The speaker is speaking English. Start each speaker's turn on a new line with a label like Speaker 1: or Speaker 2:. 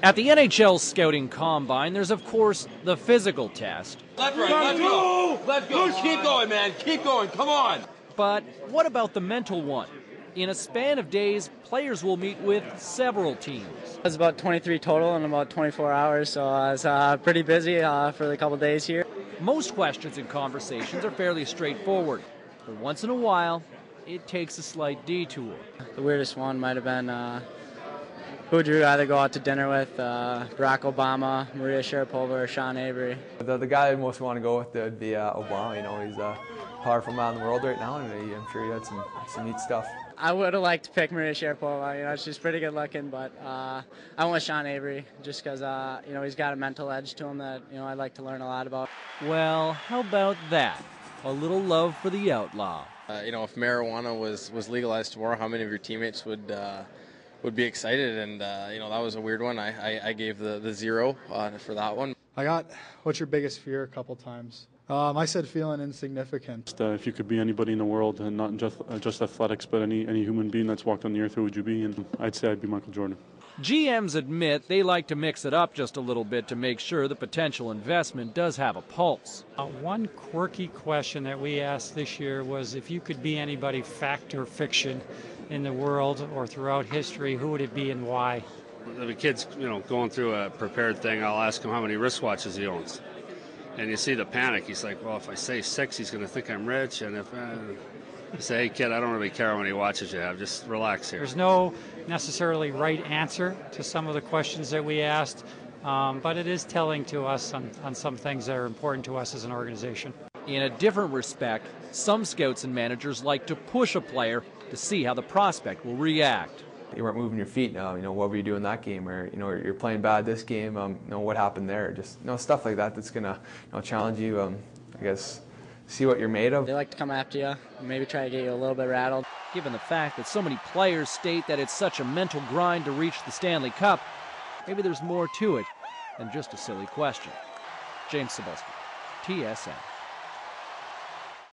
Speaker 1: At the NHL Scouting Combine, there's of course the physical test.
Speaker 2: Left, right, let's go! Let's go! Keep going, man! Keep going! Come on!
Speaker 1: But what about the mental one? In a span of days, players will meet with several teams.
Speaker 3: It was about 23 total in about 24 hours, so I was pretty busy for the couple days here.
Speaker 1: Most questions and conversations are fairly straightforward, but once in a while, it takes a slight detour.
Speaker 3: The weirdest one might have been who would you rather go out to dinner with, Barack Obama, Maria Sharapova, or Sean Avery?
Speaker 4: The guy I most want to go with would be Obama. You know, he's a powerful man in the world right now, and I'm sure he had some neat stuff.
Speaker 3: I would have liked to pick Maria Sharapova. You know, she's pretty good looking, but I went with Sean Avery just because you know, he's got a mental edge to him that I'd like to learn a lot about.
Speaker 1: Well, how about that? A little love for the outlaw.
Speaker 5: You know, if marijuana was legalized tomorrow, how many of your teammates would be excited? And you know, that was a weird one. I gave the 0 for that one.
Speaker 6: I got what's your biggest fear a couple times. I said feeling insignificant.
Speaker 7: If you could be anybody in the world, and not just athletics, but any human being that's walked on the earth, who would you be? And I'd say I'd be Michael Jordan.
Speaker 1: GMs admit they like to mix it up just a little bit to make sure the potential investment does have a pulse.
Speaker 8: One quirky question that we asked this year was if you could be anybody, fact or fiction, in the world or throughout history, who would it be and why?
Speaker 9: If a kid's going through a prepared thing, I'll ask him how many wristwatches he owns. And you see the panic. He's like, well, if I say 6, he's going to think I'm rich. And if I say, hey, kid, I don't really care how many watches you have. Just relax here.
Speaker 8: There's no necessarily right answer to some of the questions that we asked, but it is telling to us on some things that are important to us as an organization.
Speaker 1: In a different respect, some scouts and managers like to push a player to see how the prospect will react.
Speaker 4: You weren't moving your feet. What were you doing that game? Or you're playing bad this game. What happened there? Just stuff like that. That's gonna challenge you. I guess see what you're made of.
Speaker 3: They like to come after you, maybe try to get you a little bit rattled.
Speaker 1: Given the fact that so many players state that it's such a mental grind to reach the Stanley Cup, maybe there's more to it than just a silly question. James Cebulski, TSN.